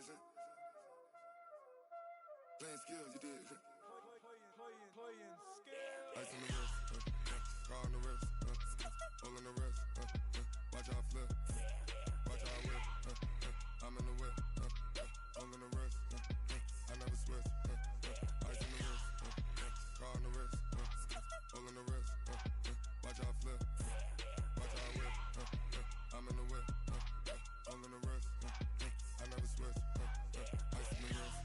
son. Playing skills, you did. Playing skills. Ice on the wrist, car on the wrist, hole in the wrist, watch how I flip, watch how I whip, I'm in the whip, hole in the wrist, I never switch, ice on the wrist, car on the wrist, hole in the wrist, watch how I flip, watch how I whip, I'm in the whip, hole in the wrist, I never switch, ice on the wrist,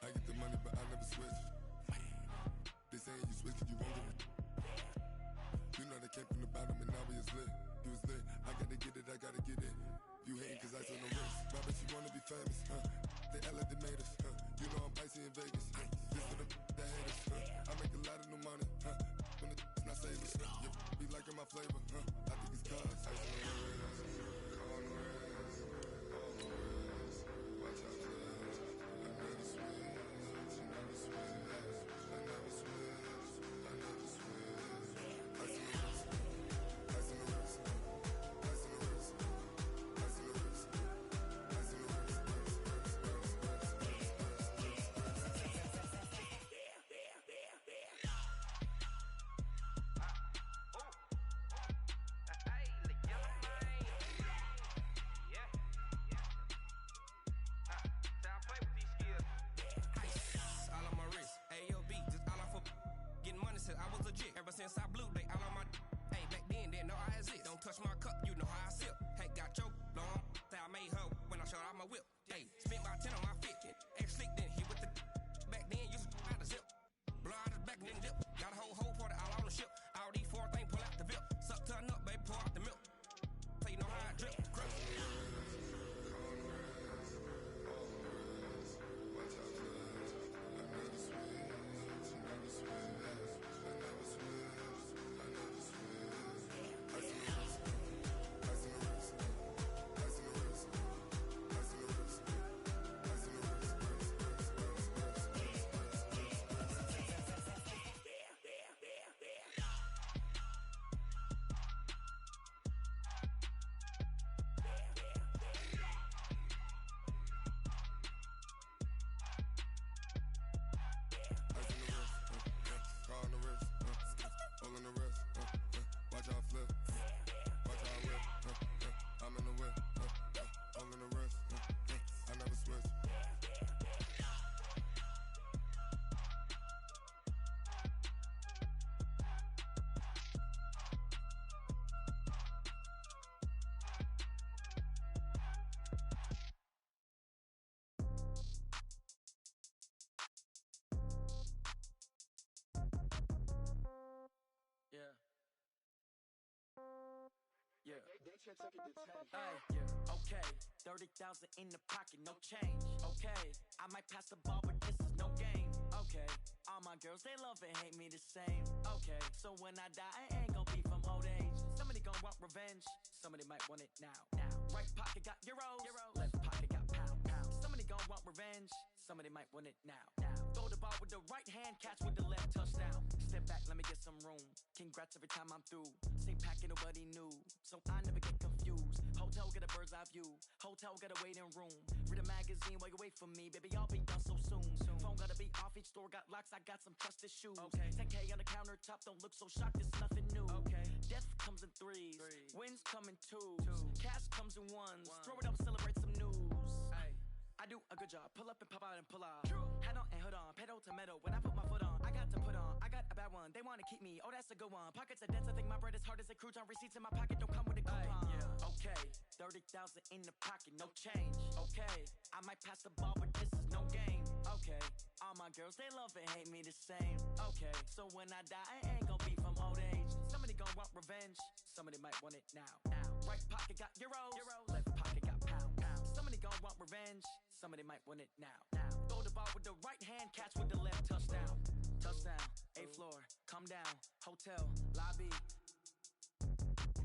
I get the money but I never switch. They saying you switch, you won't get it. You know they came from the bottom and now we is lit. You was lit, I gotta get it, I gotta get it. You hating cause ice on the wrist. Robert, you wanna be famous, They Ella, they made us, You know I'm icy in Vegas, This for the that hate us, I make a lot of new money, When the not savers, You be liking my flavor, I think it's cause ice on the wrist, car on the wrist, all the wrist, watch out flips, I never switch, I never switch, I never switch, I never switch, ice on the wrist, ice on the wrist, ice on the wrist, ice on the wrist, ice on the wrist, I was legit. Ever since I blew, they all on my hey, back then, didn't know I exist. Don't touch my cup, you know how I sip. Hey, got your long, I made her when I showed out my whip. Hey, spent about 10 on my fit. Ex-slick, then hit with the back then, used to out the zip. Blow out his back and then dip. Got a whole party all on the ship. All these four things pull out the VIP. Suck to a nut, baby, pour out the milk. So you know how I drip. Okay, 30,000 in the pocket, no change. Okay, I might pass the ball, but this is no game. Okay, all my girls, they love and hate me the same. Okay, so when I die, I ain't gon' be from old age. Somebody gon' want revenge, somebody might want it now. Right pocket got euros, left pocket got pounds. Somebody gon' want revenge, somebody might want it now. Throw the ball with the right hand, catch with the left, touchdown. Step back, let me get some room. Congrats every time I'm through. Same packet, nobody knew, so I never get confused. Hotel get a bird's eye view, hotel got a waiting room. Read a magazine while you wait for me, baby, I'll be done so soon. Phone gotta be off, each store got locks, I got some trusted shoes. 10K on the countertop, don't look so shocked, it's nothing new. Death comes in threes, wins come in twos. Cash comes in ones, throw it up, celebrate some news. I do a good job, pull up and pop out and pull off. Head on and hood on, pedal to metal. When I put my foot on, I got to put on. I got a bad one, they wanna keep me, oh that's a good one. Pockets are dense, I think my bread is hard as a crouton. Receipts in my pocket don't come with a coupon. Okay, 30,000 in the pocket, no change. Okay, I might pass the ball, but this is no game. Okay, all my girls, they love and hate me the same. Okay, so when I die, I ain't gon' be from old age. Somebody gon' want revenge, somebody might want it now. Right pocket got euros, left pocket got pounds. Somebody gon' want revenge, somebody might want it now. Throw the ball with the right hand, catch with the left, touchdown. Touchdown, 8th floor, come down, hotel, lobby.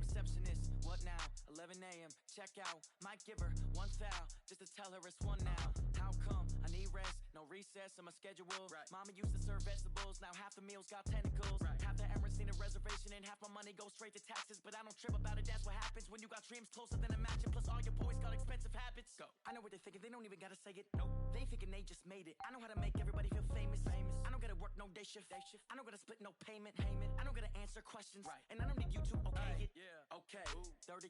Receptionist, what now? 11 a.m., check out. Might give her one foul, just to tell her it's one now. How come? I need rest, no recess in my schedule. Right. Mama used to serve vegetables, now half the meals got tentacles. Right. Half the Emirates need a reservation and half my money goes straight to taxes. But I don't trip about it, that's what happens when you got dreams closer than a mansion. Plus all your boys got expensive habits. Go. I know what they're thinking, they don't even gotta say it. Nope. They thinking they just made it. I know how to make everybody feel famous. I don't gotta work no day shift. I don't gotta split no payment. I don't gotta answer questions. Right. And I don't need you to okay it. Yeah. Okay. 30,000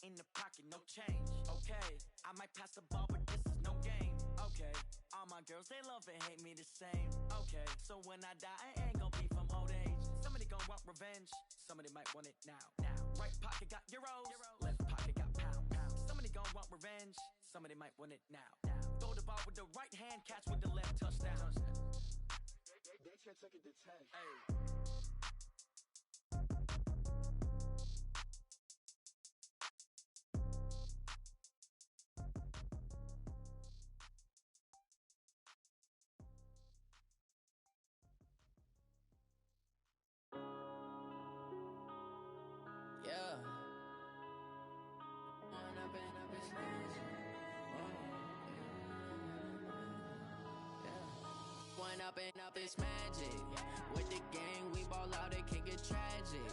in the pocket, no change. Okay. I might pass the ball, but this is no game. Okay. All my girls, they love and hate me the same. Okay. So when I die, I ain't gon' be from old age. Somebody gon' want revenge. Somebody might want it now. Right pocket got euros. Left pocket got pound. Somebody gon' want revenge. Somebody might want it now. Throw the ball with the right hand, catch with the left, touchdown. They can't take it to 10. Hey. Yeah. One up and up, it's magic. With the gang, we ball out, it can get tragic.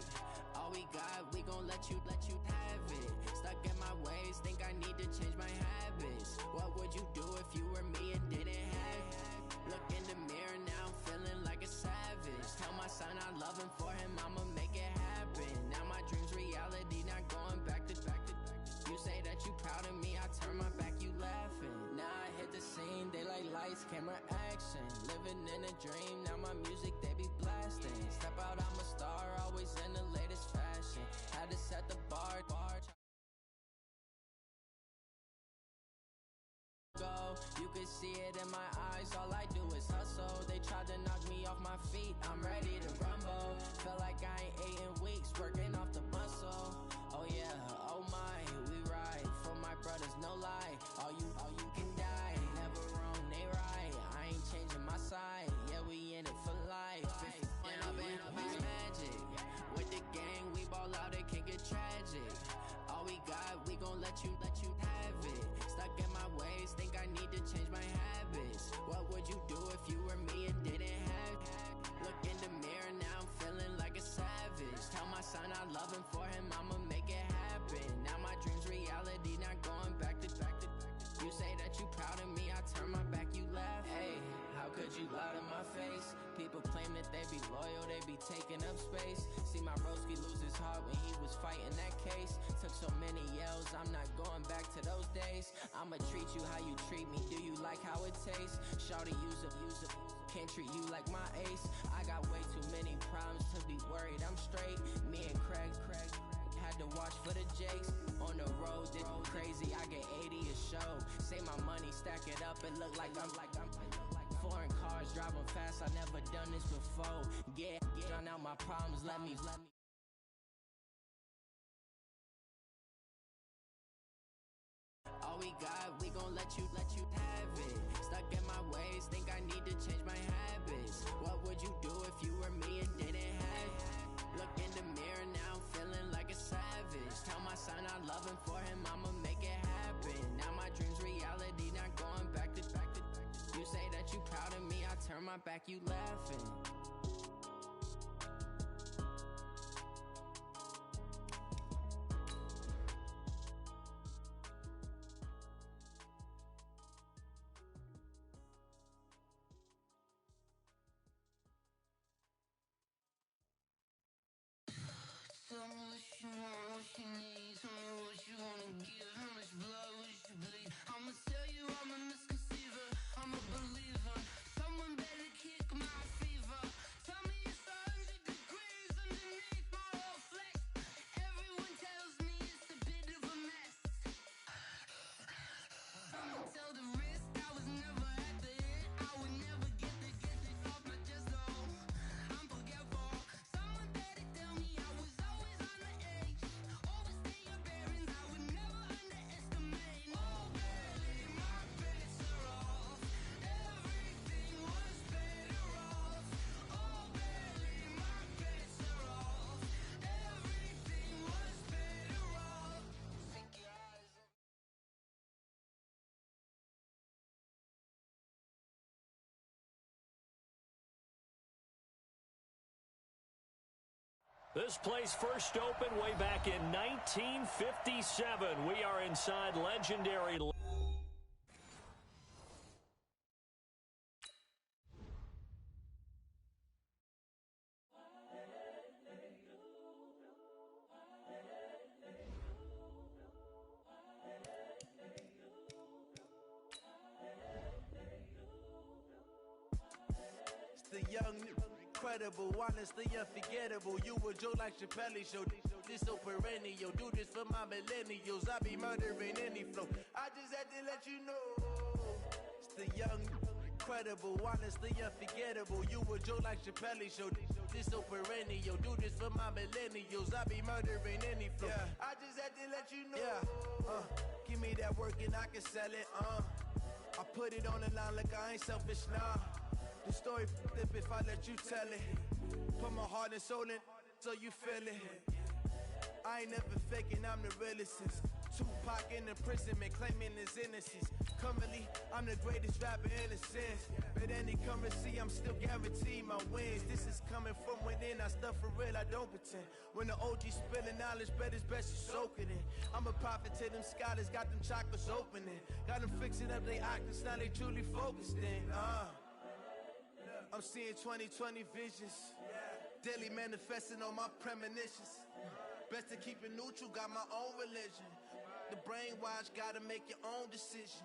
All we got, we gon' let you have it. Stuck in my ways, think I need to change my habits. What would you do if you were me and didn't have it? Look in the mirror now, I'm feeling like a savage. Tell my son I love him, for him I'ma make it happen. Now my dream's reality, not going back to. You say that you proud of me, I turn my back, you laughing. Now I hit the scene, they like lights, camera, action. Living in a dream, now my music, they be blasting. Step out, I'm a star, always in the latest fashion. Had to set the bar. Go, you can see it in my eyes, all I do is hustle. They tried to knock me off my feet, I'm ready to rumble. Felt like I ain't ate in weeks, working off the muscle. Oh yeah, oh my, we ride for my brothers, no lie. All you can die, never wrong, they right. I ain't changing my side, yeah, we in it for life. When up and up is magic. With the gang, we ball out, it can get tragic. All we got, we gon' let you have it. Stuck in my ways, think I need to change my habits. What would you do if you were me and didn't have it? Look in the mirror, now I'm feeling like a savage. Tell my son I love him, for him I'ma make it happen. Now my dream's reality, not going back to. You say that you proud of me, I turn my back, you laugh. Hey, how could you lie to my face? People claim that they be loyal, they be taking up space. See my broski lose his heart when he was fighting that case. Took so many yells, I'm not going back to those days. I'ma treat you how you treat me, do you like how it tastes? Shawty, use up, can't treat you like my ace. I got way too many problems to be worried, I'm straight. Me and Craig had to watch for the Jakes. On the road, this crazy, I get 80 a show. Say my money, stack it up, it look like I'm foreign cars, driving fast, I never done this before. Yeah, drown out my problems, let me. All we got, we gon' let you have it. Stuck in my ways, think I need to change my habits. What would you do if you were me and didn't have it? Look in the mirror, now I'm feeling like a savage. Tell my son I love him, for him I'ma make it happen. Now my dream's reality, not going back to. You say that you proud of me, I turn my back, you laughing. Tell me what you want, what you need. Tell me what you wanna give. How much blood would you bleed? I'ma tell you I'm a misconceiver. I'm a believer. Someone better kick my fever. Tell me it's 100 degrees underneath my whole flesh. Everyone tells me it's a bit of a mess. I'ma tell the risk I was never at the hit. I would never get this off my chest. Oh, I'm forgetful. Someone better tell me I was always on the edge. Overstay your bearings, I would never underestimate. This place first opened way back in 1957. We are inside legendary... The young, incredible, honestly unforgettable. You a Joe like Chappelle show. This so perennial. Do this for my millennials. I be murdering any flow. I just had to let you know. It's the young, incredible, honestly unforgettable. You a Joe like Chappelle show. This so perennial. Do this for my millennials. I be murdering any flow. Yeah. I just had to let you know. Yeah. Give me that work and I can sell it. I put it on the line like I ain't selfish, nah. The story flip if I let you tell it. Put my heart and soul in so you feel it. I ain't never faking, I'm the realest since Tupac in imprisonment, claiming his innocence. Currently, I'm the greatest rapper in a sense. But any currency, I'm still guaranteed my wins. This is coming from within, I stuff for real, I don't pretend. When the OG spilling knowledge, bet it's best you soak it in. I'm a prophet to them scholars, got them chakras opening. Got them fixing up they octaves, now they truly focused in. I'm seeing 2020 visions, daily manifesting on my premonitions. Best to keep it neutral, got my own religion. The brainwash, gotta make your own decision.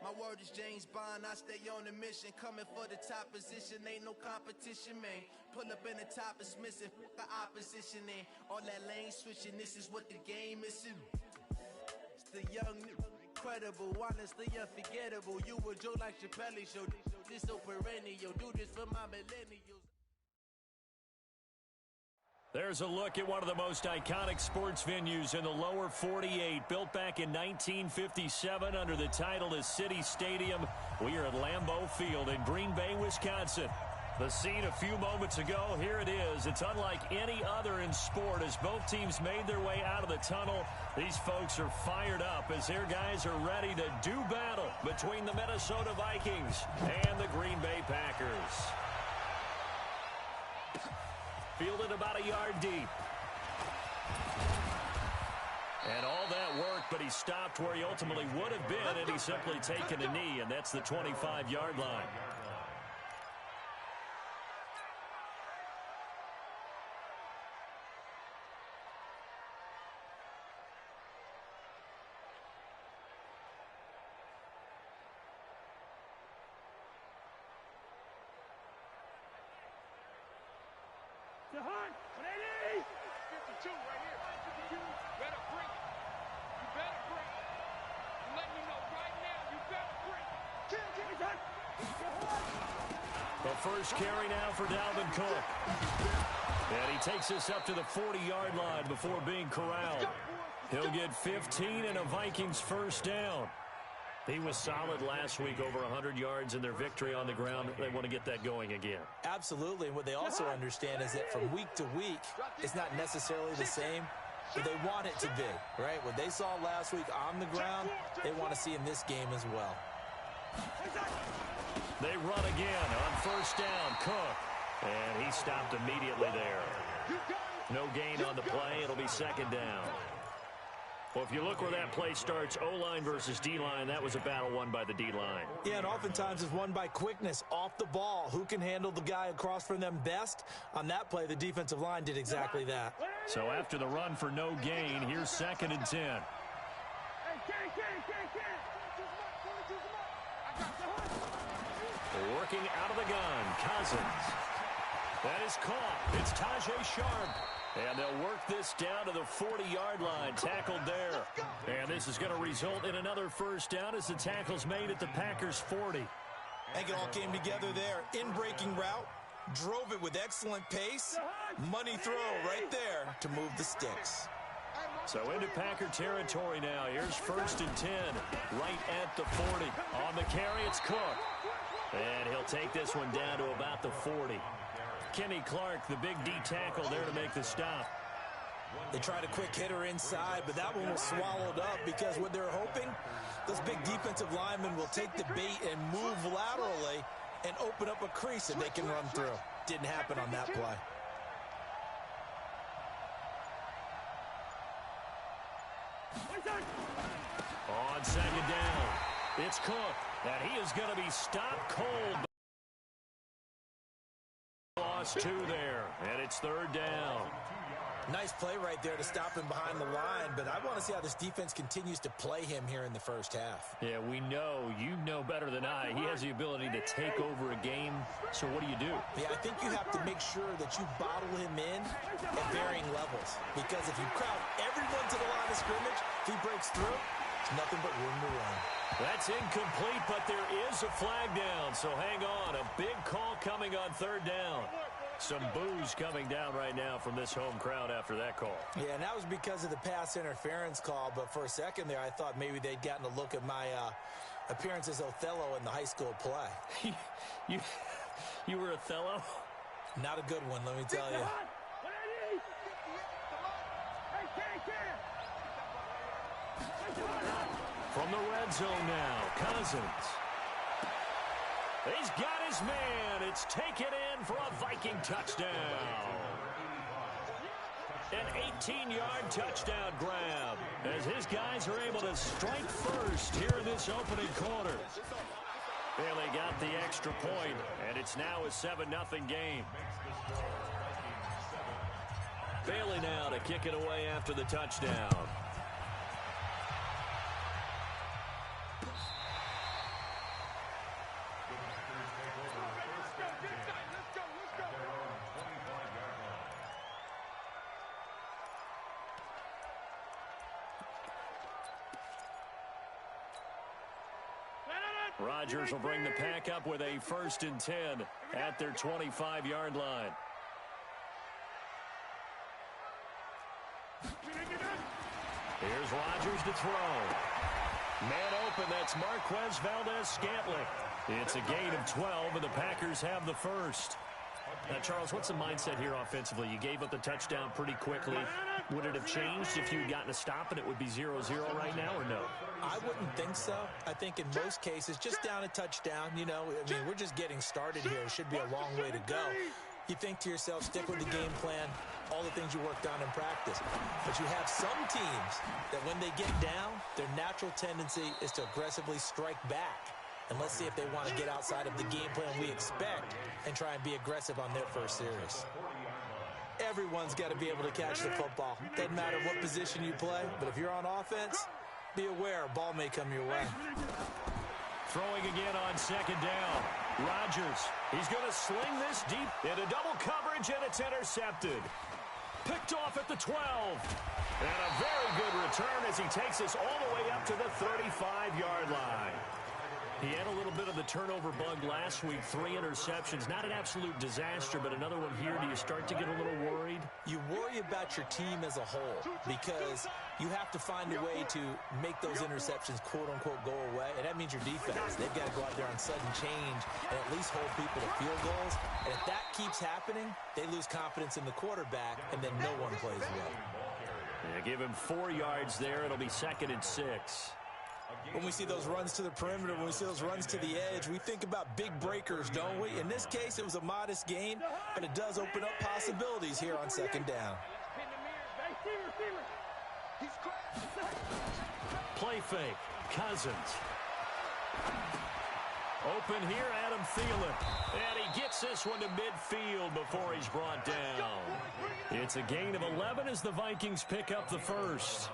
My word is James Bond, I stay on a mission. Coming for the top position, ain't no competition, man. Pull up in the top is missing, the opposition ain't. All that lane switching, this is what the game is. It's the young, incredible, honestly unforgettable. You a Joe like Chappelle show. This so perennial. Do this for my millennials. There's a look at one of the most iconic sports venues in the lower 48. Built back in 1957 under the title of City Stadium. We are at Lambeau Field in Green Bay, Wisconsin. The scene a few moments ago, here it is. It's unlike any other in sport as both teams made their way out of the tunnel. These folks are fired up as their guys are ready to do battle between the Minnesota Vikings and the Green Bay Packers. Fielded about a yard deep. And all that work, but he stopped where he ultimately would have been, and he's simply taken a knee, and that's the 25-yard line. First carry now for Dalvin Cook. And he takes us up to the 40-yard line before being corralled. He'll get 15 and a Vikings first down. He was solid last week, over 100 yards in their victory on the ground. They want to get that going again. Absolutely. And what they also understand is that from week to week, it's not necessarily the same, but they want it to be, right? What they saw last week on the ground, they want to see in this game as well. They run again on first down, Cook. And he stopped immediately there. No gain on the play. It'll be second down. Well, if you look where that play starts, O-line versus D-line, that was a battle won by the D-line. Yeah, and oftentimes it's won by quickness, off the ball. Who can handle the guy across from them best? On that play, the defensive line did exactly that. So after the run for no gain, here's 2nd and 10. Working out of the gun, Cousins. That is caught. It's Tajay Sharp. And they'll work this down to the 40-yard line, tackled there. And this is going to result in another first down as the tackle's made at the Packers' 40. I think it all came together there. In-breaking route, drove it with excellent pace. Money throw right there to move the sticks. So into Packer territory now. Here's 1st and 10, right at the 40. On the carry, it's Cook. And he'll take this one down to about the 40. Kenny Clark, the big D tackle there to make the stop. They tried a quick hitter inside, but that one was swallowed up because what they're hoping, those big defensive linemen will take the bait and move laterally and open up a crease that they can run through. Didn't happen on that play. on second down. It's Cook, and he is going to be stopped cold. Lost 2 there, and it's third down. Nice play right there to stop him behind the line, but I want to see how this defense continues to play him here in the first half. Yeah, we know. You know better than I. He has the ability to take over a game, so what do you do? Yeah, I think you have to make sure that you bottle him in at varying levels, because if you crowd everyone to the line of scrimmage, if he breaks through, it's nothing but room to run. That's incomplete, but there is a flag down, so hang on. A big call coming on third down. Some boos coming down right now from this home crowd after that call. Yeah, and that was because of the pass interference call, but for a second there, I thought maybe they'd gotten a look at my appearance as Othello in the high school play. You were Othello? Not a good one, let me tell you. From the red zone now, Cousins. He's got his man. It's taken in for a Viking touchdown. An 18-yard touchdown grab as his guys are able to strike first here in this opening quarter. Bailey got the extra point, and it's now a 7-0 game. Bailey now to kick it away after the touchdown. Rodgers will bring the pack up with a 1st and 10 at their 25-yard line. Here's Rodgers to throw. Man open, that's Marquez Valdez-Scantling. It's a gain of 12, and the Packers have the first. Now, Charles, what's the mindset here offensively? You gave up the touchdown pretty quickly. Would it have changed if you'd gotten a stop and it would be 0-0 right now, or no? I wouldn't think so. I think in most cases, just down a touchdown, you know, I mean, we're just getting started here. It should be a long way to go. You think to yourself, stick with the game plan, all the things you worked on in practice. But you have some teams that when they get down, their natural tendency is to aggressively strike back. And let's see if they want to get outside of the game plan we expect and try and be aggressive on their first series. Everyone's got to be able to catch the football. Doesn't matter what position you play, but if you're on offense, be aware a ball may come your way. Throwing again on second down. Rodgers, he's going to sling this deep into double coverage, and it's intercepted. Picked off at the 12. And a very good return as he takes us all the way up to the 35-yard line. He had a little bit of the turnover bug last week, 3 interceptions. Not an absolute disaster, but another one here. Do you start to get a little worried? You worry about your team as a whole because you have to find a way to make those interceptions, quote-unquote, go away, and that means your defense. They've got to go out there on sudden change and at least hold people to field goals. And if that keeps happening, they lose confidence in the quarterback, and then no one plays well. Yeah, give him 4 yards there. It'll be 2nd and 6. When we see those runs to the perimeter, when we see those runs to the edge, we think about big breakers, don't we? In this case, it was a modest gain, but it does open up possibilities here on second down. Play fake. Cousins. Open here, Adam Thielen. And he gets this one to midfield before he's brought down. It's a gain of 11 as the Vikings pick up the first.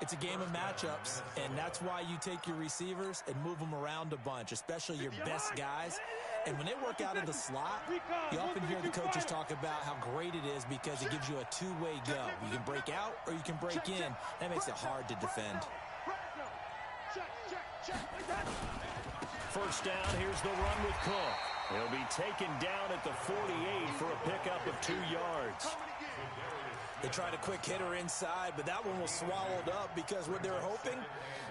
It's a game of matchups, and that's why you take your receivers and move them around a bunch, especially your best guys. And when they work out of the slot, you often hear the coaches talk about how great it is because it gives you a two-way go. You can break out or you can break in. That makes it hard to defend. First down, here's the run with Cook. He'll be taken down at the 48 for a pickup of 2 yards. They tried a quick hitter inside, but that one was swallowed up because what they were hoping,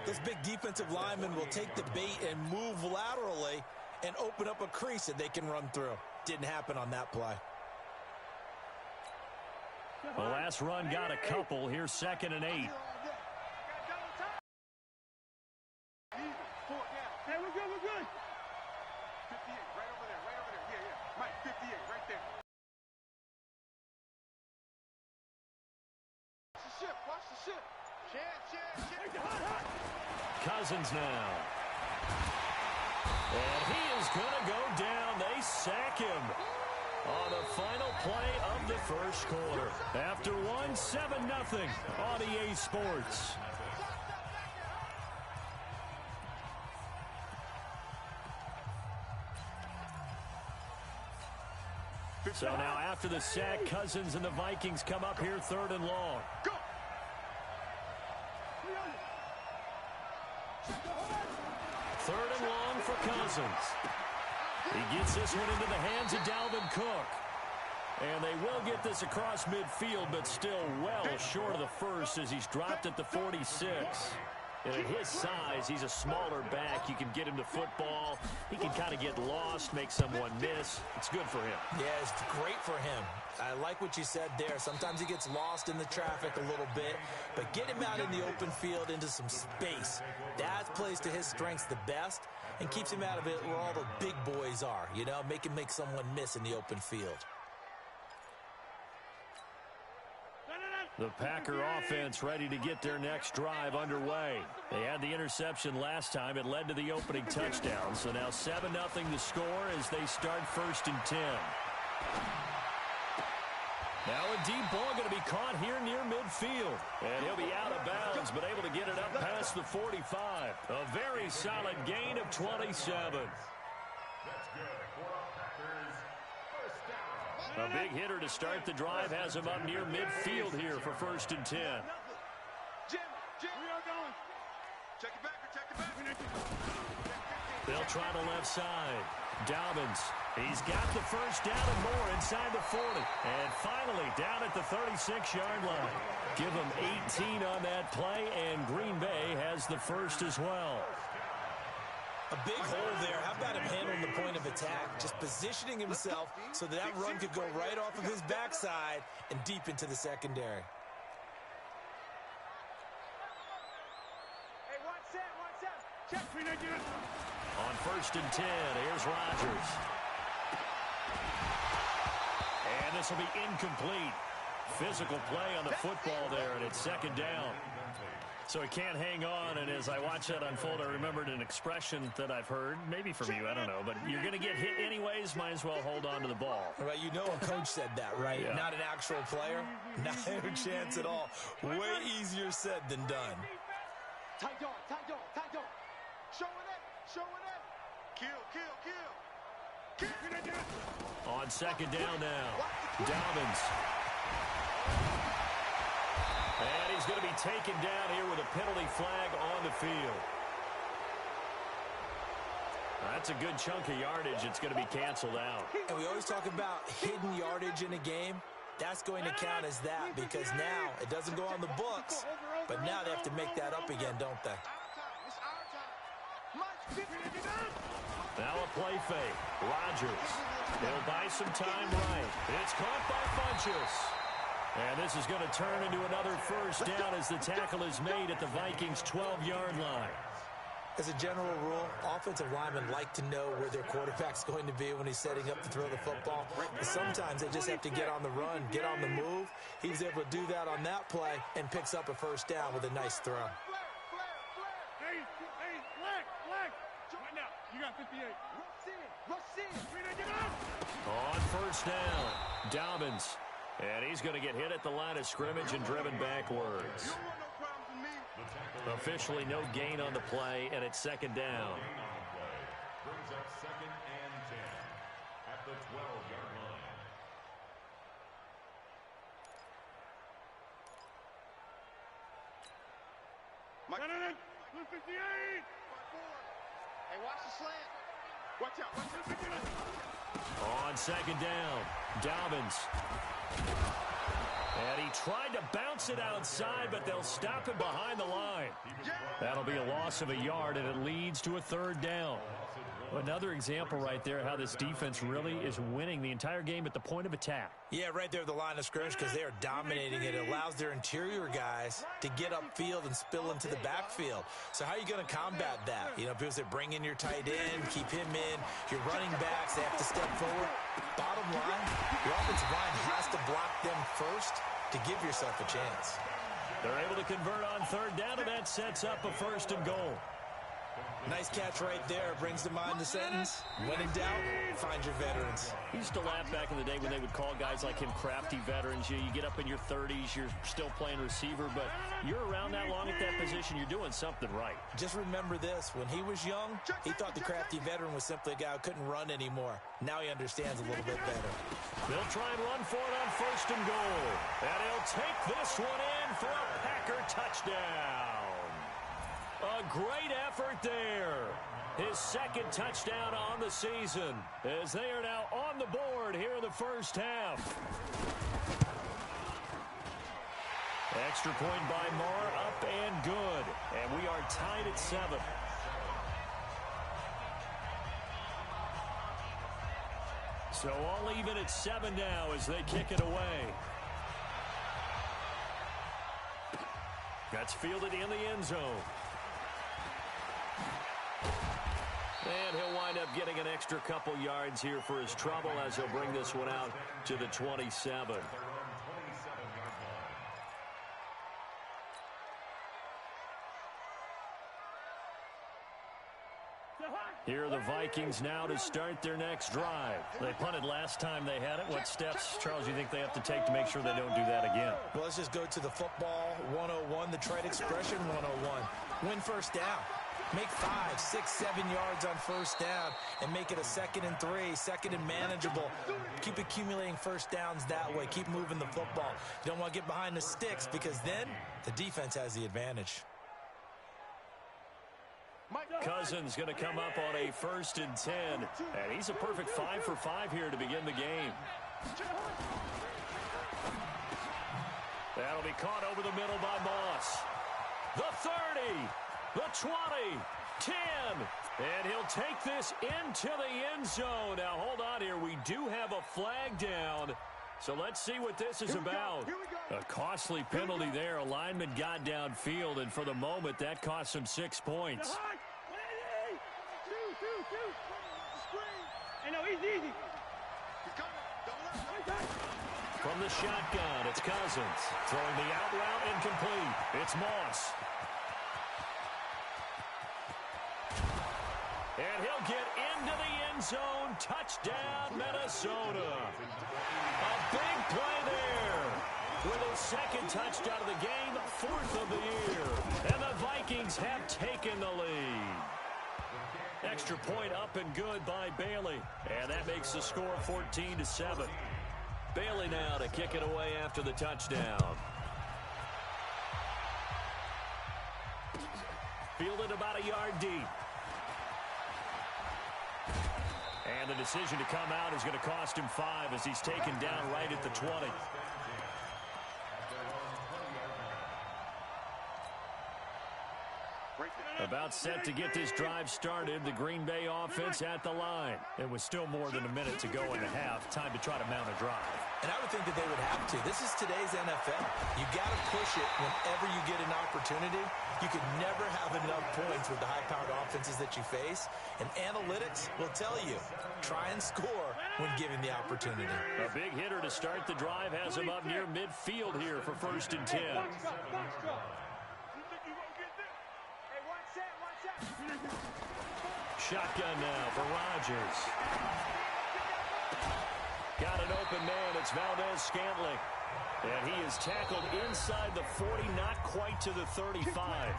those big defensive linemen will take the bait and move laterally and open up a crease that they can run through. Didn't happen on that play. The last run got a couple. Here's 2nd and 8. Hey, we're good, we're good. 58, right over there, yeah, yeah. Mike, 58, right there. Watch the ship. Chance. Hot. Cousins now. And he is going to go down. They sack him on the final play of the first quarter. After 7-0 on EA Sports. So now after the sack, Cousins and the Vikings come up here 3rd and long. Go. 3rd and long for Cousins. He gets this one into the hands of Dalvin Cook. And they will get this across midfield, but still well short of the first as he's dropped at the 46. And at his size, he's a smaller back. You can get him to football. He can kind of get lost, make someone miss. It's good for him. Yeah, it's great for him. I like what you said there. Sometimes he gets lost in the traffic a little bit, but get him out in the open field into some space. That plays to his strengths the best and keeps him out of it where all the big boys are, you know, make him make someone miss in the open field. The Packer offense ready to get their next drive underway. They had the interception last time. It led to the opening touchdown. So now 7-0 to score as they start 1st and 10. Now a deep ball going to be caught here near midfield. And he'll be out of bounds, but able to get it up past the 45. A very solid gain of 27. A big hitter to start the drive has him up near midfield here for 1st and 10. Jim, we are going. Check it back. They'll try the left side. Dobbins, he's got the first down and more inside the 40. And finally down at the 36-yard line. Give him 18 on that play, and Green Bay has the first as well. A big hole there. How about him handling the point of attack? Just positioning himself so that run could go right off of his backside and deep into the secondary. Hey, watch that. Check. On 1st and 10, here's Rodgers. And this will be incomplete. Physical play on the football there, and it's 2nd down. So he can't hang on, and as I watch that unfold, I remembered an expression that I've heard, maybe from you, I don't know, but you're going to get hit anyways, might as well hold on to the ball. Right, you know a coach said that, right? Yeah. Not an actual player. Not a chance at all. Way easier said than done. Tight dog. Show it in. Kill. On 2nd down now, Dobbins. And he's going to be taken down here with a penalty flag on the field. That's a good chunk of yardage. It's going to be canceled out. And we always talk about hidden yardage in a game. That's going to count as that because now it doesn't go on the books, but now they have to make that up again, don't they? Now a play fake. Rodgers. They'll buy some time right. It's caught by Funchess. And this is going to turn into another first down as the tackle is made at the Vikings' 12-yard line. As a general rule, offensive linemen like to know where their quarterback's going to be when he's setting up to throw the football. But sometimes they just have to get on the run, get on the move. He was able to do that on that play and picks up a first down with a nice throw. Hey, flag. Right now, you got 58. Rush in. On 1st down, Dobbins. And he's going to get hit at the line of scrimmage and driven backwards. Officially no gain on the play, and it's 2nd down. Brings up 2nd and 10 at the 12-yard line. No. 58. Hey, watch the slant. Watch out. On 2nd down, Dobbins. And he tried to bounce it outside, but they'll stop him behind the line. That'll be a loss of a yard, and it leads to a 3rd down. Another example right there how this defense really is winning the entire game at the point of attack. Yeah, right there at the line of scrimmage because they are dominating it. It allows their interior guys to get upfield and spill into the backfield. So how are you going to combat that? You know, because they bring in your tight end, keep him in. Your running backs, they have to step forward. Bottom line, your offensive line has to block them first to give yourself a chance. They're able to convert on 3rd down, and that sets up a 1st and goal. Nice catch right there. Brings to mind the sentence, when in doubt, find your veterans. He used to laugh back in the day when they would call guys like him crafty veterans. You get up in your 30s, you're still playing receiver, but you're around that long at that position, you're doing something right. Just remember this. When he was young, he thought the crafty veteran was simply a guy who couldn't run anymore. Now he understands a little bit better. They'll try and run for it on 1st and goal. And he'll take this one in for a Packer touchdown. A great effort there. His second touchdown on the season as they are now on the board here in the first half. Extra point by Marr, up and good. And we are tied at 7. So all even at 7 now as they kick it away. That's fielded in the end zone. And he'll wind up getting an extra couple yards here for his trouble as he'll bring this one out to the 27. Here are the Vikings now to start their next drive. They punted last time they had it. What steps, Charles, do you think they have to take to make sure they don't do that again? Well, let's just go to the football 101, the trade expression 101. Win first down. Make 5, 6, 7 yards on first down and make it a 2nd and 3, 2nd and manageable. Keep accumulating first downs that way. Keep moving the football. You don't want to get behind the sticks because then the defense has the advantage. Cousins going to come up on a 1st and 10. And he's a perfect 5 for 5 here to begin the game. That'll be caught over the middle by Moss. The 30. The 20, 10, and he'll take this into the end zone. Now, hold on here. We do have a flag down, so let's see what this is about. A costly penalty there. A lineman got downfield, and for the moment, that cost him 6 points. From the shotgun, it's Cousins. Throwing the out route incomplete. It's Moss. And he'll get into the end zone. Touchdown, Minnesota. A big play there. With his second touchdown of the game, 4th of the year. And the Vikings have taken the lead. Extra point up and good by Bailey. And that makes the score 14-7. Bailey now to kick it away after the touchdown. Fielded about a yard deep. And the decision to come out is going to cost him 5 as he's taken down right at the 20. About set to get this drive started, the Green Bay offense at the line. It was still more than a minute to go in the half. Time to try to mount a drive. And I would think that they would have to. This is today's NFL. You got to push it whenever you get an opportunity. You could never have enough points with the high-powered offenses that you face. And analytics will tell you, try and score when given the opportunity. A big hitter to start the drive has him up near midfield here for 1st and 10. Shotgun now for Rodgers. Got an open man. It's Valdez-Scantling. And he is tackled inside the 40, not quite to the 35.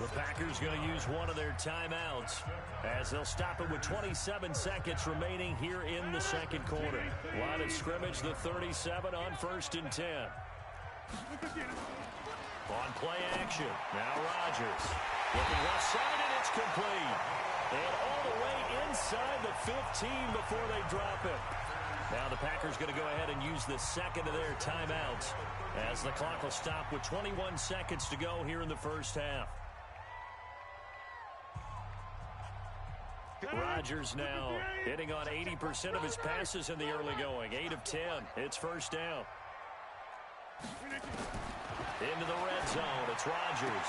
The Packers going to use one of their timeouts as they'll stop it with 27 seconds remaining here in the second quarter. Line of scrimmage, the 37 on 1st and 10. On play action. Now Rodgers. Looking left side, and it's complete. And all the way inside the 15 before they drop it. Now the Packers going to go ahead and use the second of their timeouts as the clock will stop with 21 seconds to go here in the first half. Rodgers now hitting on 80% of his passes in the early going. 8 of 10. It's first down. Into the red zone. It's Rodgers.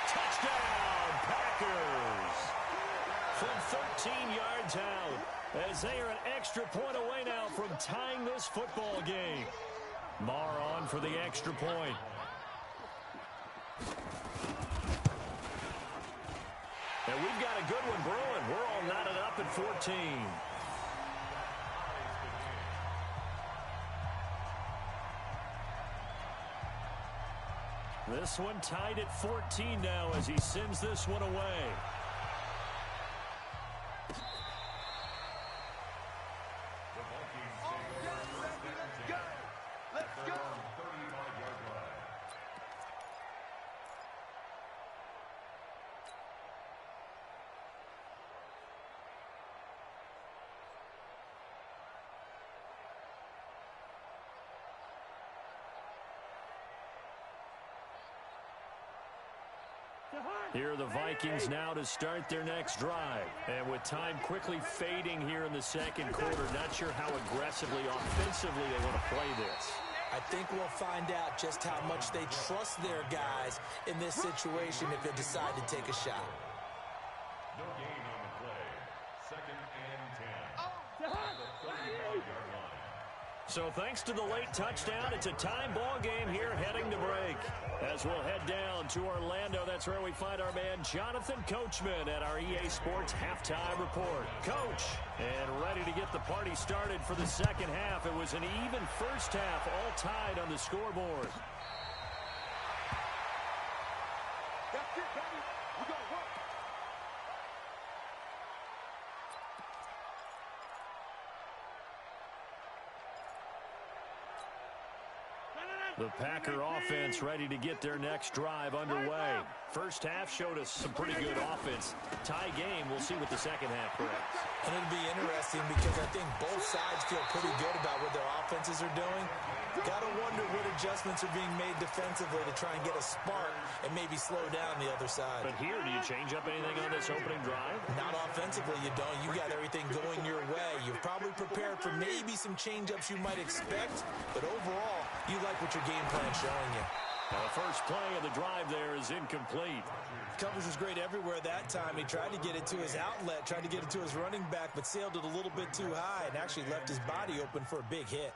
Touchdown, Packers. From 13 yards out as they are an extra point away now from tying this football game. Marr on for the extra point. And we've got a good one brewing. We're all knotted up at 14. This one tied at 14 now as he sends this one away. Here are the Vikings now to start their next drive. And with time quickly fading here in the second quarter, not sure how aggressively, offensively they want to play this. I think we'll find out just how much they trust their guys in this situation if they decide to take a shot. No gain on the play. Second and 10. The 35-yard line. So thanks to the late touchdown, it's a time ball game here heading to break. As we'll head down to Orlando, that's where we find our man Jonathan Coachman at our EA Sports Halftime Report. Coach, and ready to get the party started for the second half. It was an even first half, all tied on the scoreboard. That's it, baby. We're going to work. The Packer offense ready to get their next drive underway. First half showed us some pretty good offense. Tie game, we'll see what the second half brings. And it'll be interesting because I think both sides feel pretty good about what their offenses are doing. Got to wonder what adjustments are being made defensively to try and get a spark and maybe slow down the other side. But here, do you change up anything on this opening drive? Not offensively, you don't. You got everything going your way. You've probably prepared for maybe some change-ups you might expect, but overall, you like what your game plan's showing you. Now, the first play of the drive there is incomplete. Coverage was great everywhere that time. He tried to get it to his outlet, tried to get it to his running back, but sailed it a little bit too high and actually left his body open for a big hit.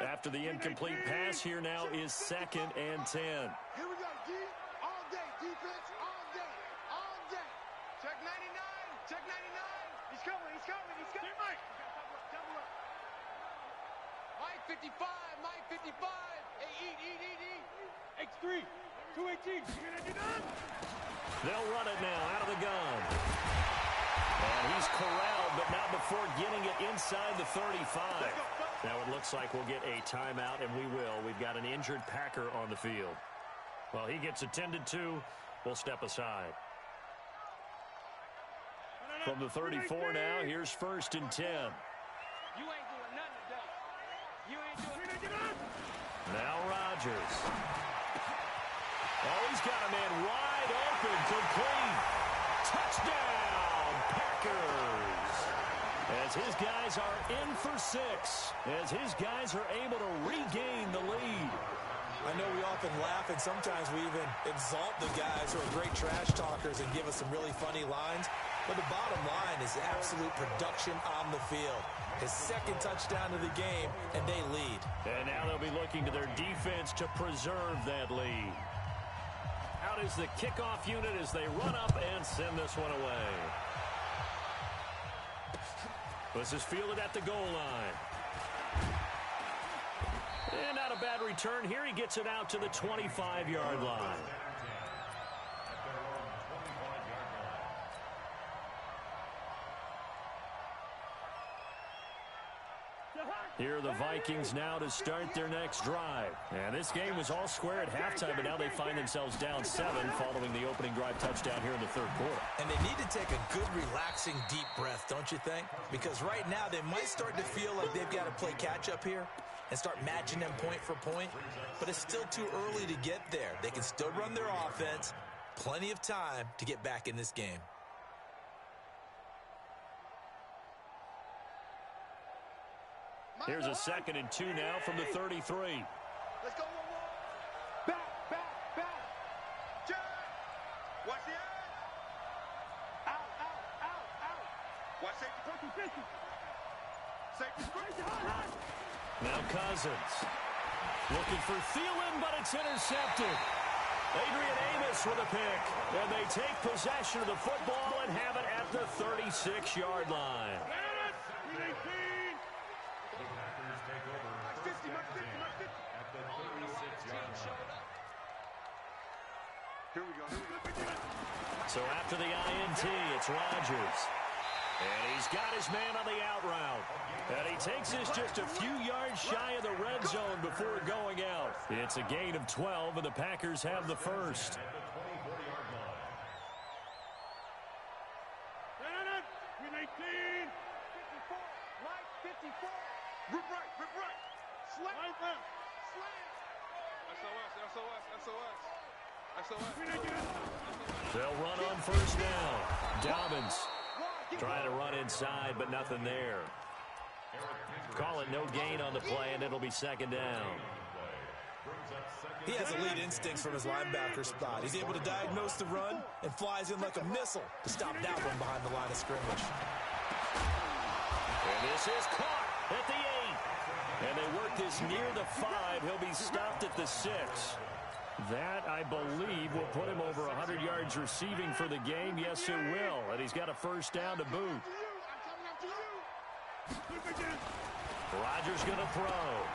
After the incomplete pass, here now is 2nd and 10. Here we go, D. All day. Defense all day. All day. Check 99. Check 99. He's coming. He's coming. He's coming. Mike. Double up. Mike 55. Mike 55. Hey, eat. X3. 218. They'll run it now out of the gun. And he's corralled, but not before getting it inside the 35. Now it looks like we'll get a timeout, and we will. We've got an injured Packer on the field. While he gets attended to, we'll step aside. From the 34 now, here's 1st and 10. You ain't doing nothing today. You ain't doing nothing. Now Rodgers. Oh, he's got a man wide open, complete. Touchdown, Packers. As his guys are in for 6. As his guys are able to regain the lead. I know we often laugh, and sometimes we even exalt the guys who are great trash talkers and give us some really funny lines. But the bottom line is absolute production on the field. His 2nd touchdown of the game, and they lead. And now they'll be looking to their defense to preserve that lead. Out is the kickoff unit as they run up and send this one away. This is fielded at the goal line. And not a bad return here. He gets it out to the 25-yard line. Here are the Vikings now to start their next drive. And this game was all square at halftime, but now they find themselves down 7 following the opening drive touchdown here in the 3rd quarter. And they need to take a good, relaxing, deep breath, don't you think? Because right now they might start to feel like they've got to play catch-up here and start matching them point for point. But it's still too early to get there. They can still run their offense. Plenty of time to get back in this game. Here's a 2nd and 2 now from the 33. Let's go. Back. Check. Watch the edge. Out. Watch safety. Safety. Now Cousins. Looking for Thielen, but it's intercepted. Adrian Amos with a pick. And they take possession of the football and have it at the 36-yard line. The Packers take over first and 10 at the 36-yard line. Here we go. So after the INT, it's Rodgers. And he's got his man on the out route. And he takes this just a few yards shy of the red zone before going out. It's a gain of 12, and the Packers have the first. At the 24-yard line. Win 18. 54. Right, 54. Rip right, rip right. Slant. Right left. Slant. SOS. They'll run on first down. Dobbins trying to run inside, but nothing there. Call it no gain on the play, and it'll be second down. He has elite instincts from his linebacker spot. He's able to diagnose the run and flies in like a missile to stop that one behind the line of scrimmage. And this is caught at the 8. And they work this near the 5. He'll be stopped at the 6. That, I believe, will put him over 100 yards receiving for the game. Yes, it will. And he's got a first down to boot. Rodgers going to throw.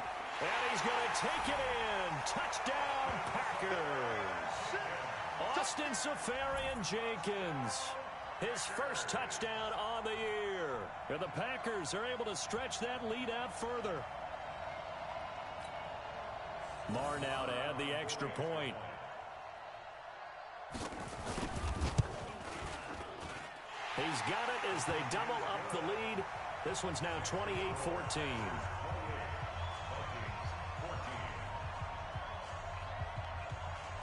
And he's going to take it in. Touchdown, Packers. Austin Seferian-Jenkins. His first touchdown on the year. And the Packers are able to stretch that lead out further. Marr now to add the extra point. He's got it as they double up the lead. This one's now 28-14.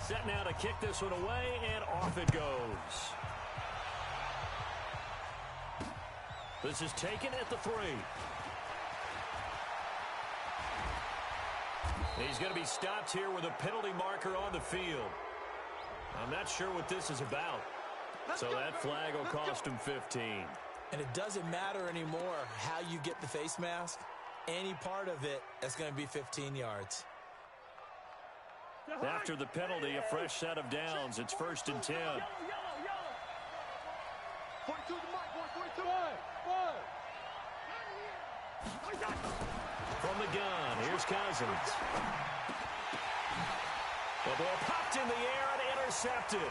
Set now to kick this one away, and off it goes. This is taken at the 3. He's going to be stopped here with a penalty marker on the field. I'm not sure what this is about. So that flag will cost him 15. And it doesn't matter anymore how you get the face mask. Any part of it, that's going to be 15 yards. After the penalty, a fresh set of downs. It's first and 10. 42 to Mike, boy, 42. From the gun, here's Cousins. The ball popped in the air and intercepted.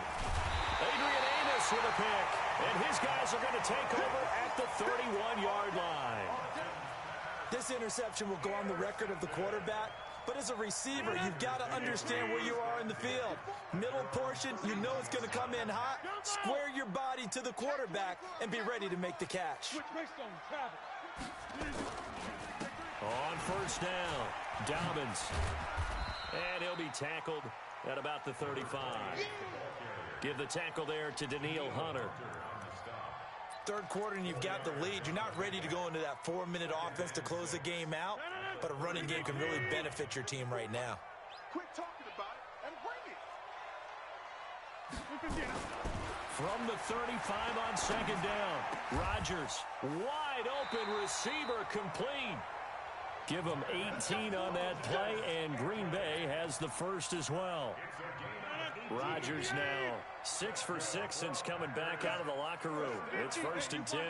Adrian Amos with a pick. And his guys are going to take over at the 31-yard line. This interception will go on the record of the quarterback. But as a receiver, you've got to understand where you are in the field. Middle portion, you know it's going to come in hot. Square your body to the quarterback and be ready to make the catch. On first down, Dobbins. And he'll be tackled at about the 35. Give the tackle there to Daniil Hunter. Third quarter and you've got the lead. You're not ready to go into that 4-minute offense to close the game out. But a running game can really benefit your team right now. Quit talking about it and bring it. From the 35 on second down, Rodgers, wide open receiver, complete. Give him 18 on that play, and Green Bay has the first as well. Rodgers now 6 for 6 since coming back out of the locker room. It's first and 10.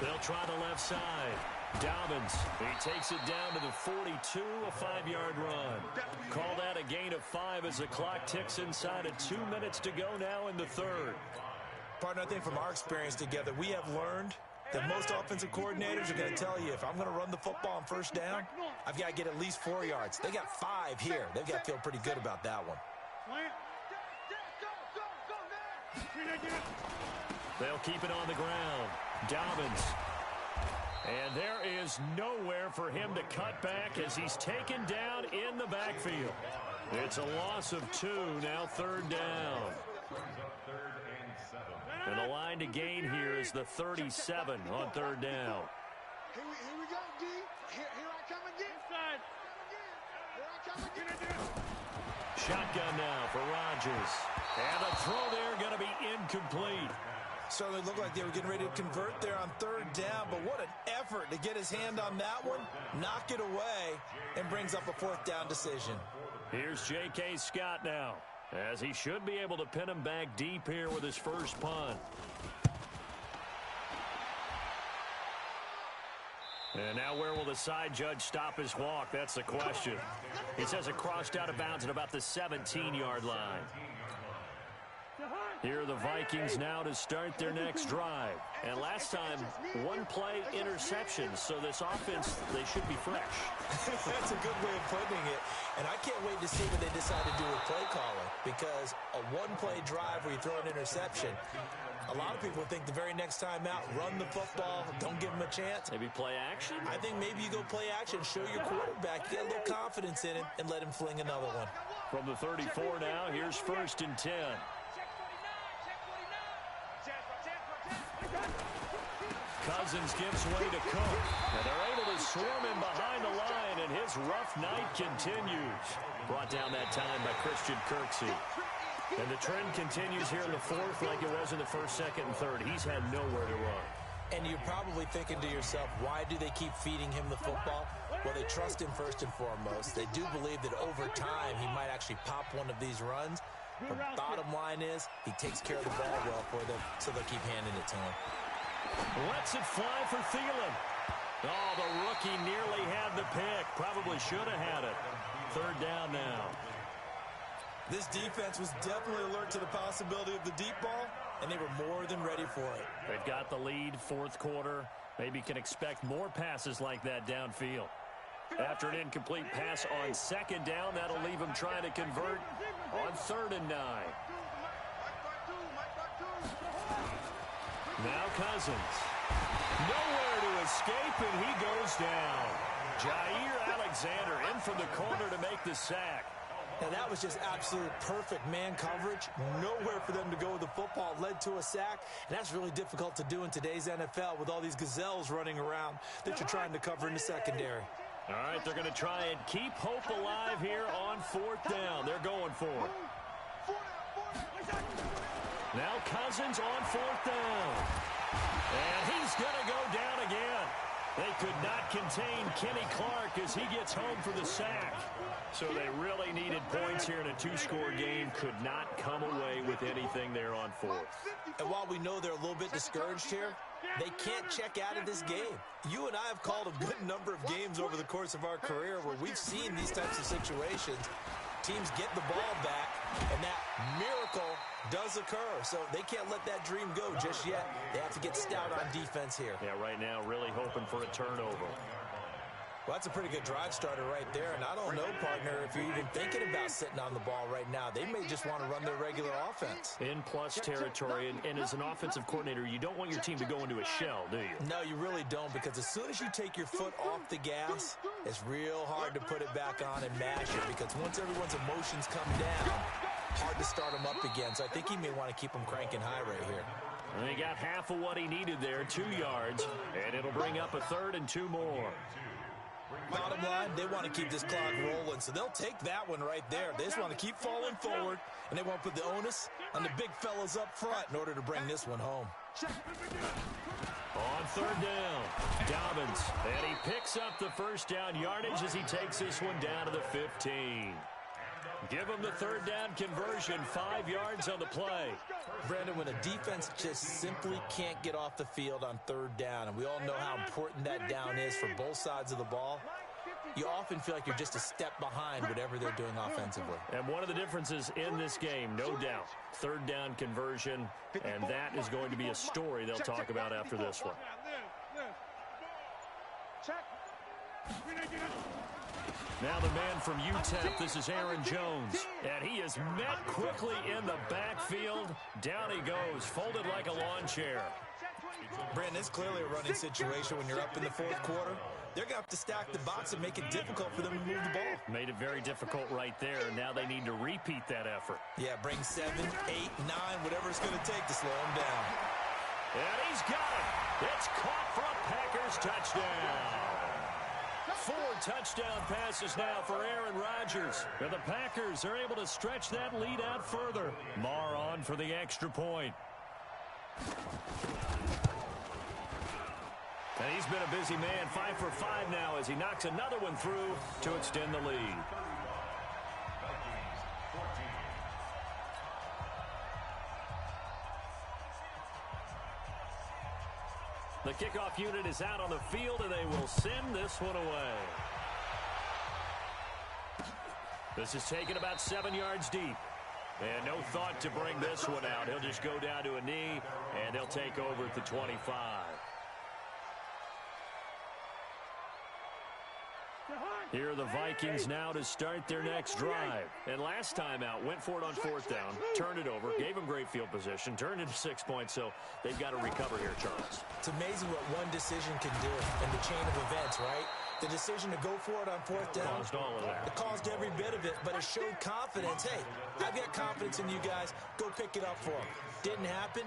They'll try the left side. Dobbins, he takes it down to the 42, a 5-yard run. Call that a gain of 5 as the clock ticks inside of 2 minutes to go now in the third. Partner, I think from our experience together, we have learned that most offensive coordinators are going to tell you, if I'm going to run the football on first down, I've got to get at least 4 yards. They got 5 here. They've got to feel pretty good about that one. They'll keep it on the ground. Dobbins. And there is nowhere for him to cut back as he's taken down in the backfield. It's a loss of 2, now third down. And the line to gain here is the 37 on third down. Here we go, D. Here I come again. Here I come again. Shotgun now for Rodgers. And the throw there going to be incomplete. Certainly looked like they were getting ready to convert there on third down, but what an effort to get his hand on that one, knock it away, and brings up a fourth down decision. Here's J.K. Scott now, as he should be able to pin him back deep here with his first punt. And now where will the side judge stop his walk? That's the question. He says it crossed out of bounds at about the 17-yard line. Here are the Vikings now to start their next drive. And last time, one-play interception. So this offense, they should be fresh. That's a good way of putting it. And I can't wait to see what they decide to do with play calling. Because a one-play drive where you throw an interception, a lot of people think the very next time out, run the football, don't give them a chance. Maybe play action? I think maybe you go play action, show your quarterback, get a little confidence in him, and let him fling another one. From the 34 now, here's 1st and 10. Cousins gives way to Cook. And they're able to swarm him behind the line, and his rough night continues. Brought down that time by Christian Kirksey. And the trend continues here in the fourth like it was in the first, second, and third. He's had nowhere to run. And you're probably thinking to yourself, why do they keep feeding him the football? Well, they trust him first and foremost. They do believe that over time he might actually pop one of these runs. But bottom line is he takes care of the ball well for them, so they'll keep handing it to him. Lets it fly for Thielen. Oh, the rookie nearly had the pick. Probably should have had it. Third down now. This defense was definitely alert to the possibility of the deep ball, and they were more than ready for it. They've got the lead, fourth quarter. Maybe can expect more passes like that downfield. After an incomplete pass on second down, that'll leave them trying to convert on 3rd and 9. Now Cousins. Nowhere to escape, and he goes down. Jair Alexander in from the corner to make the sack. Now that was just absolute perfect man coverage. Nowhere for them to go with the football. Led to a sack, and that's really difficult to do in today's NFL with all these gazelles running around that you're trying to cover in the secondary. All right, they're going to try and keep hope alive here on 4th down. They're going for it. Now Cousins on 4th down. And he's going to go down again. They could not contain Kenny Clark as he gets home for the sack. So they really needed points here in a two-score game. Could not come away with anything there on 4th. And while we know they're a little bit discouraged here, they can't check out of this game. You and I have called a good number of games over the course of our career where we've seen these types of situations. Teams get the ball back, and that miracle does occur. So they can't let that dream go just yet. They have to get stout on defense here. Yeah, right now really hoping for a turnover. Well, that's a pretty good drive starter right there. And I don't know, partner, if you're even thinking about sitting on the ball right now. They may just want to run their regular offense. In plus territory, and as an offensive coordinator, you don't want your team to go into a shell, do you? No, you really don't, because as soon as you take your foot off the gas, it's real hard to put it back on and mash it, because once everyone's emotions come down, hard to start them up again. So I think he may want to keep them cranking high right here. And he got half of what he needed there, 2 yards, and it'll bring up a 3rd and 2 more. Bottom line, they want to keep this clock rolling, so they'll take that one right there. They just want to keep falling forward, and they want to put the onus on the big fellas up front in order to bring this one home. On 3rd down, Dobbins, and he picks up the first down yardage as he takes this one down to the 15. Give him the 3rd down conversion, 5 yards on the play. Brandon, when a defense just simply can't get off the field on 3rd down, and we all know how important that down is for both sides of the ball, you often feel like you're just a step behind whatever they're doing offensively. And one of the differences in this game, no doubt, 3rd down conversion, and that is going to be a story they'll talk about after this one. Now the man from UTEP, this is Aaron Jones. And he is met quickly in the backfield. Down he goes, folded like a lawn chair. Brandon, it's clearly a running situation when you're up in the 4th quarter. They're going to have to stack the box and make it difficult for them to move the ball. Made it very difficult right there. Now they need to repeat that effort. Yeah, bring 7, 8, 9, whatever it's going to take to slow him down. And he's got it. It's caught for a Packers touchdown. 4 touchdown passes now for Aaron Rodgers. And the Packers are able to stretch that lead out further. Marr on for the extra point. And he's been a busy man, 5 for 5 now as he knocks another one through to extend the lead. The kickoff unit is out on the field, and they will send this one away. This is taken about 7 yards deep. And no thought to bring this one out. He'll just go down to a knee, and they'll take over at the 25. Here are the Vikings now to start their next drive. And last time out, went for it on 4th down, turned it over, gave them great field position, turned into 6 points, so they've got to recover here, Charles. It's amazing what one decision can do in the chain of events, right? The decision to go for it on 4th down. Caused all of that. It caused every bit of it, but it showed confidence. Hey, I've got confidence in you guys. Go pick it up for them. Didn't happen.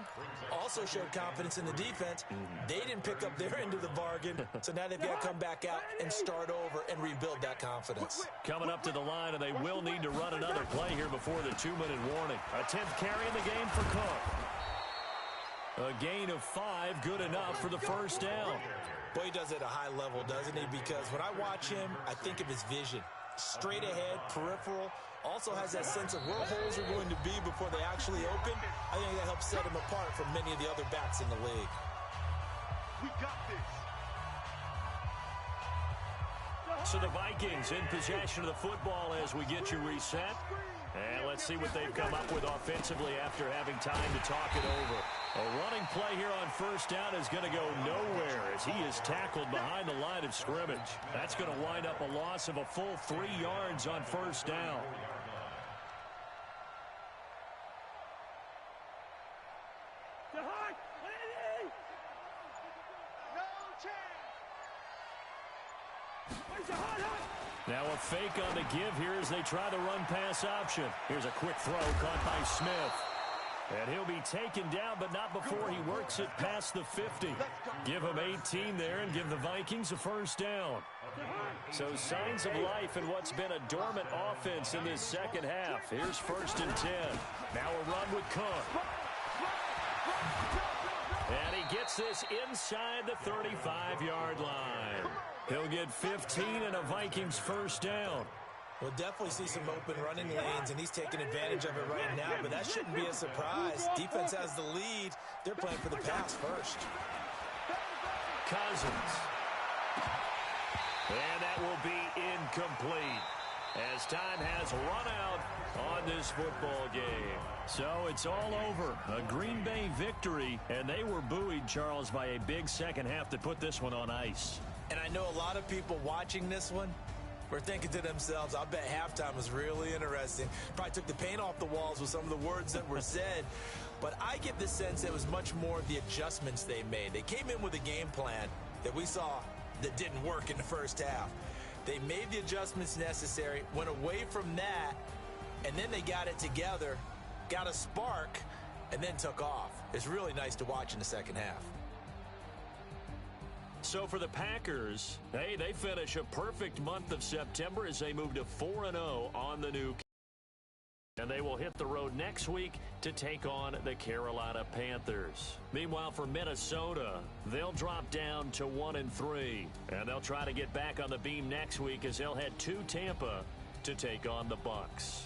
Also showed confidence in the defense. They didn't pick up their end of the bargain, so now they've got to come back out and start over and rebuild that confidence. Coming up to the line, and they will need to run another play here before the 2-minute warning. A 10th carry in the game for Cook. A gain of 5, good enough for the first down. Boy, he does it at a high level, doesn't he? Because when I watch him, I think of his vision. Straight ahead, peripheral. Also has that sense of where holes are going to be before they actually open. I think that helps set him apart from many of the other backs in the league. We got this. So the Vikings in possession of the football as we get you reset. And let's see what they've come up with offensively after having time to talk it over. A running play here on 1st down is going to go nowhere as he is tackled behind the line of scrimmage. That's going to wind up a loss of a full 3 yards on 1st down. Now a fake on the give here as they try the run-pass option. Here's a quick throw caught by Smith. And he'll be taken down, but not before he works it past the 50. Give him 18 there and give the Vikings a 1st down. So signs of life in what's been a dormant offense in this second half. Here's 1st and 10. Now a run with Cook. And he gets this inside the 35-yard line. He'll get 15 and a Vikings 1st down. We'll definitely see some open running lanes, and he's taking advantage of it right now, but that shouldn't be a surprise. Defense has the lead. They're playing for the pass first. Cousins. And that will be incomplete as time has run out on this football game. So it's all over. A Green Bay victory, and they were buoyed, Charles, by a big second half that put this one on ice. And I know a lot of people watching this one were thinking to themselves, I bet halftime was really interesting. Probably took the paint off the walls with some of the words that were said. But I get the sense it was much more of the adjustments they made. They came in with a game plan that we saw that didn't work in the first half. They made the adjustments necessary, went away from that, and then they got it together, got a spark, and then took off. It's really nice to watch in the second half. So for the Packers, hey, they finish a perfect month of September as they move to 4-0 on the new. And they will hit the road next week to take on the Carolina Panthers. Meanwhile, for Minnesota, they'll drop down to 1-3. And they'll try to get back on the beam next week as they'll head to Tampa to take on the Bucs.